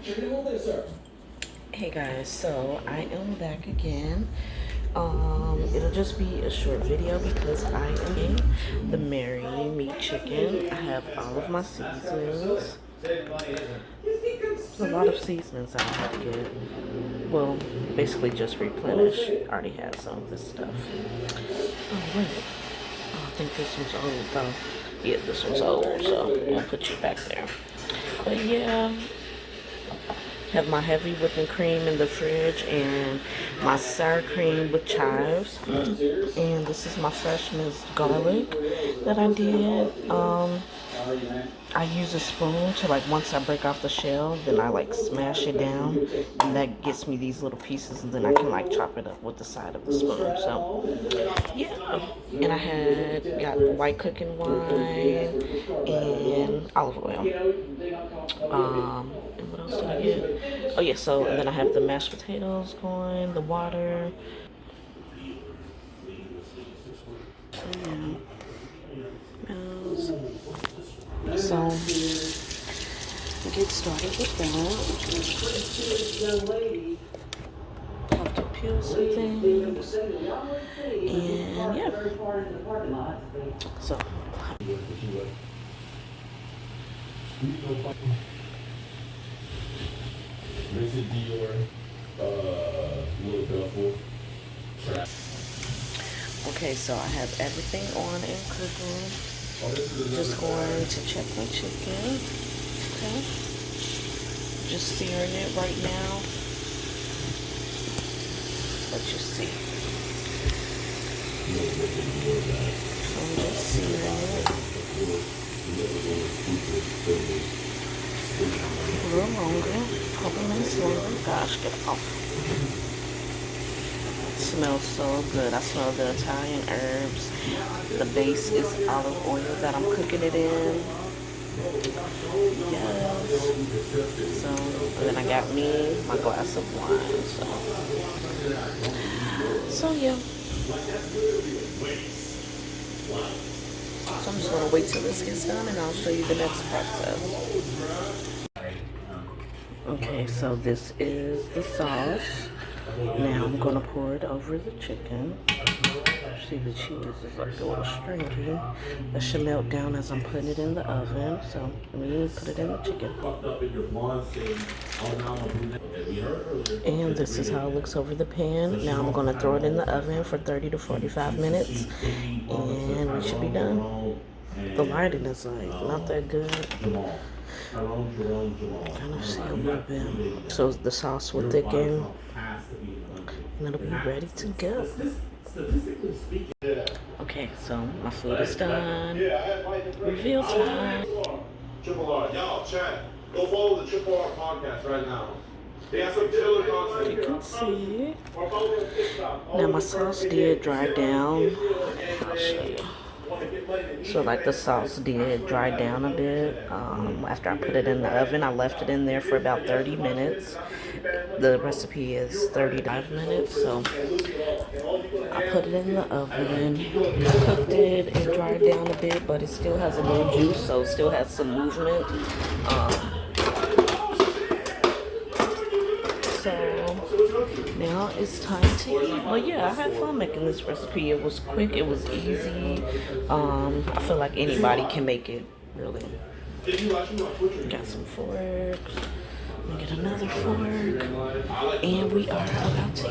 Hey guys, so I am back again. It'll just be a short video because I am eating the Marry Me chicken. I have all of my seasonings. There's a lot of seasonings I had to get. Well, basically just replenish. I already had some of this stuff. Oh wait, I think this one's old though. Yeah, this one's old, so I'll put you back there. But yeah. Have my heavy whipping cream in the fridge and my sour cream with chives. And this is my fresh minced garlic that I did. I use a spoon to, like, once I break off the shell, then I like smash it down, and that gets me these little pieces, and then I can like chop it up with the side of the spoon. So yeah, and I got white cooking wine and olive oil. And what else did I get? Oh yeah, so and then I have the mashed potatoes going, the water. So yeah. So get started with that. Have to peel some things. And yeah. So okay, so I have everything on and cooking. Just going to check my chicken. Okay. Just searing it right now. Let you see. So I'm just searing it. A little longer. A couple minutes longer. Gosh, get off. It smells so good. I smell the Italian herbs. The base is olive oil that I'm cooking it in. Yes. So, and then I got me my glass of wine. So yeah. So I'm just gonna wait till this gets done, and I'll show you the next process. Okay, so this is the sauce. Now I'm gonna pour it over the chicken. See, the cheese is like a little stringy. That should melt down as I'm putting it in the oven. So let me put it in the chicken. And this is how it looks over the pan. Now I'm gonna throw it in the oven for 30 to 45 minutes, and we should be done. The lighting is like not that good. Kind of see a little bit. So the sauce will thicken, and it'll be ready to go. Okay, so my food is done. Reveal time. Triple R, y'all, chat. Go follow the Triple R podcast right now. They have some killer content. You can see. Now my sauce did dry down. I'll show you. So like the sauce did dry down a bit. After I put it in the oven, I left it in there for about 30 minutes. The recipe is 35 minutes, so I put it in the oven, cooked it, and dried down a bit, but it still has a little juice, so it still has some movement. So now it's time to eat. But yeah, I had fun making this recipe. It was quick, it was easy. I feel like anybody can make it, really. Got some forks. Let me get another fork. And we are about to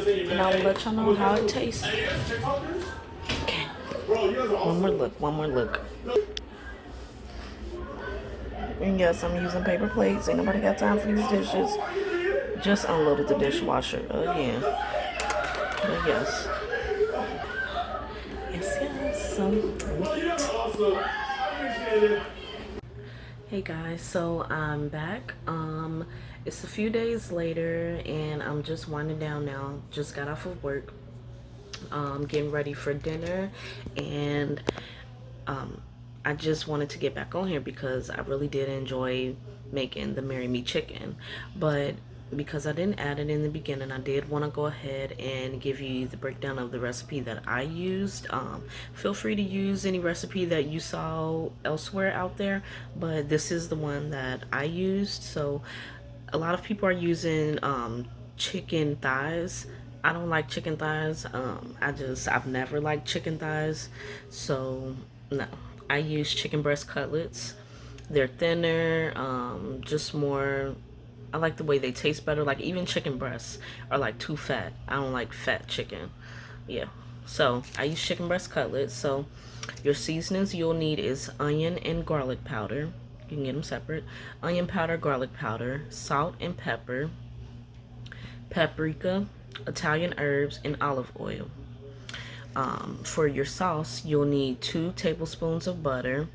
eat. And I'll let y'all know how it tastes. Okay. One more look. And yes, I'm using paper plates. Ain't nobody got time for these dishes. Just unloaded the dishwasher again. But yes. Some meat. Hey guys, so I'm back. It's a few days later, and I'm just winding down now. Just got off of work. Getting ready for dinner, and I just wanted to get back on here because I really did enjoy making the Marry Me chicken, but because I didn't add it in the beginning, I did want to go ahead and give you the breakdown of the recipe that I used. Feel free to use any recipe that you saw elsewhere out there, but this is the one that I used. So A lot of people are using chicken thighs. I don't like chicken thighs. I've never liked chicken thighs. So, no. I use chicken breast cutlets. They're thinner, just more. I like the way they taste better. Like, even chicken breasts are like too fat. I don't like fat chicken. Yeah. So, I use chicken breast cutlets. So, your seasonings you'll need is onion and garlic powder. You can get them separate. Onion powder, garlic powder, salt and pepper, paprika, Italian herbs, and olive oil. For your sauce, you'll need 2 tablespoons of butter,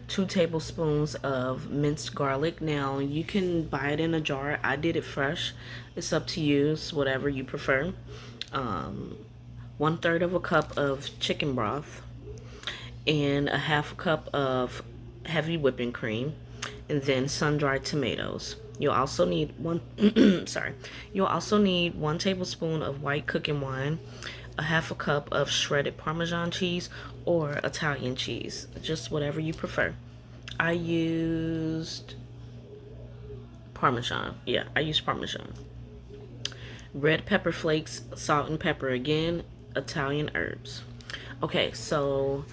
2 tablespoons of minced garlic. Now, you can buy it in a jar. I did it fresh. It's up to you. It's whatever you prefer. 1/3 of a cup of chicken broth, and a half a cup of heavy whipping cream, and then sun-dried tomatoes. You'll also need You'll also need 1 tablespoon of white cooking wine, a half a cup of shredded Parmesan cheese or Italian cheese, just whatever you prefer. I used Parmesan. Yeah, I used Parmesan. Red pepper flakes, salt and pepper again, Italian herbs. Okay, so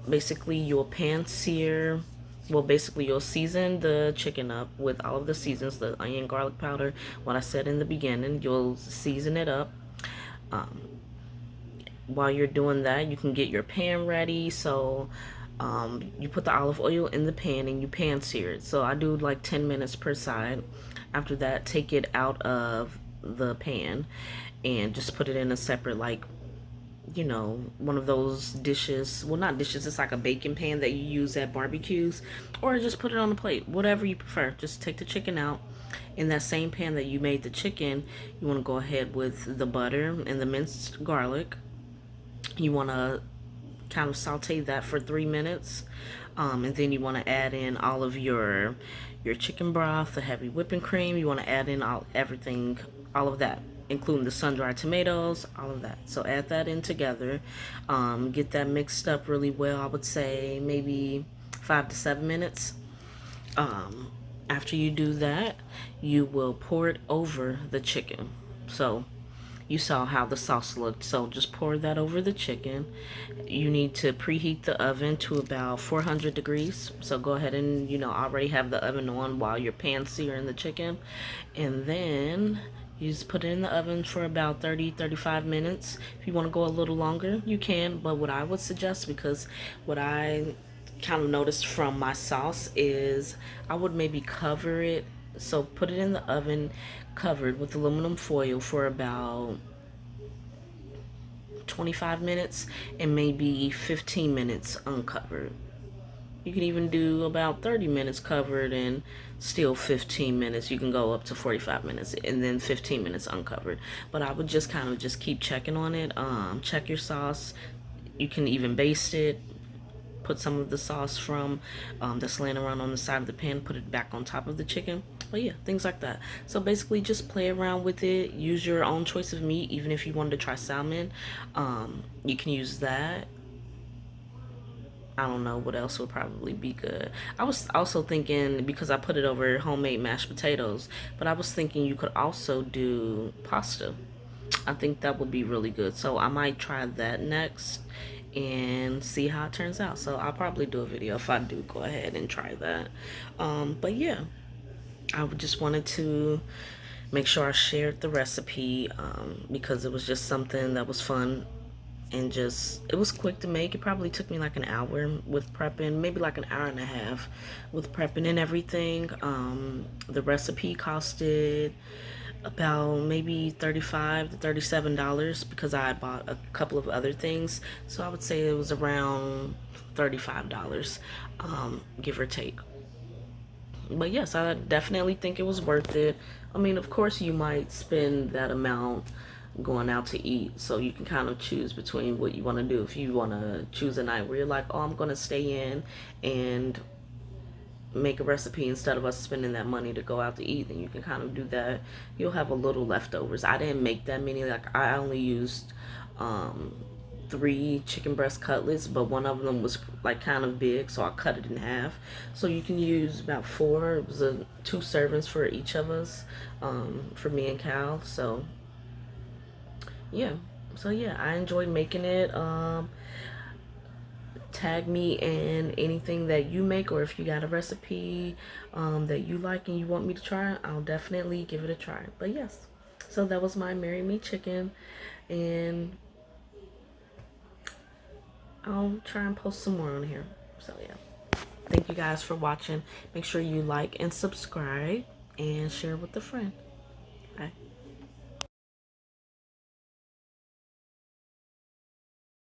basically you'll pan sear. Well, basically you'll season the chicken up with all of the seasons, the onion, garlic powder, what I said in the beginning. You'll season it up. While you're doing that, you can get your pan ready. So you put the olive oil in the pan and you pan sear it. So I do like 10 minutes per side. After that, take it out of the pan and just put it in a separate, like, you know, one of those dishes. Well, not dishes, it's like a baking pan that you use at barbecues, or just put it on a plate, whatever you prefer. Just take the chicken out. In that same pan that you made the chicken, you want to go ahead with the butter and the minced garlic. You want to kind of saute that for 3 minutes, and then you want to add in all of your chicken broth, the heavy whipping cream. You want to add in everything, all of that, including the sun-dried tomatoes, all of that. So add that in together. Get that mixed up really well. I would say maybe 5 to 7 minutes. After you do that, you will pour it over the chicken. So you saw how the sauce looked, so just pour that over the chicken. You need to preheat the oven to about 400 degrees. So go ahead and, you know, already have the oven on while you're pan searing the chicken. And then you just put it in the oven for about 30-35 minutes. If you want to go a little longer, you can. But what I would suggest, because what I kind of noticed from my sauce is I would maybe cover it. So put it in the oven covered with aluminum foil for about 25 minutes and maybe 15 minutes uncovered. You can even do about 30 minutes covered and still 15 minutes. You can go up to 45 minutes and then 15 minutes uncovered. But I would just kind of just keep checking on it. Check your sauce. You can even baste it. Put some of the sauce from that's laying around on the side of the pan, put it back on top of the chicken. But yeah, things like that. So basically just play around with it. Use your own choice of meat. Even if you wanted to try salmon, you can use that. I don't know what else would probably be good. I was also thinking, because I put it over homemade mashed potatoes, but I was thinking you could also do pasta. I think that would be really good. So I might try that next and see how it turns out. So I'll probably do a video if I do go ahead and try that. But yeah, I just wanted to make sure I shared the recipe because it was just something that was fun. And just, it was quick to make. It probably took me like an hour with prepping, maybe like an hour and a half with prepping and everything. The recipe costed about maybe $35 to $37 because I bought a couple of other things. So I would say it was around $35, give or take. But yes, I definitely think it was worth it. I mean, of course you might spend that amount going out to eat, so you can kind of choose between what you want to do. If you want to choose a night where you're like, oh, I'm going to stay in and make a recipe instead of us spending that money to go out to eat, then you can kind of do that. You'll have a little leftovers. I didn't make that many. Like, I only used 3 chicken breast cutlets, but one of them was like kind of big, so I cut it in half. So you can use about 4. It was 2 servings for each of us, for me and Cal. So yeah, I enjoyed making it. Tag me in anything that you make, or if you got a recipe that you like and you want me to try, I'll definitely give it a try. But yes, so that was my Marry Me chicken, and I'll try and post some more on here. So yeah, thank you guys for watching. Make sure you like and subscribe and share with a friend. Bye.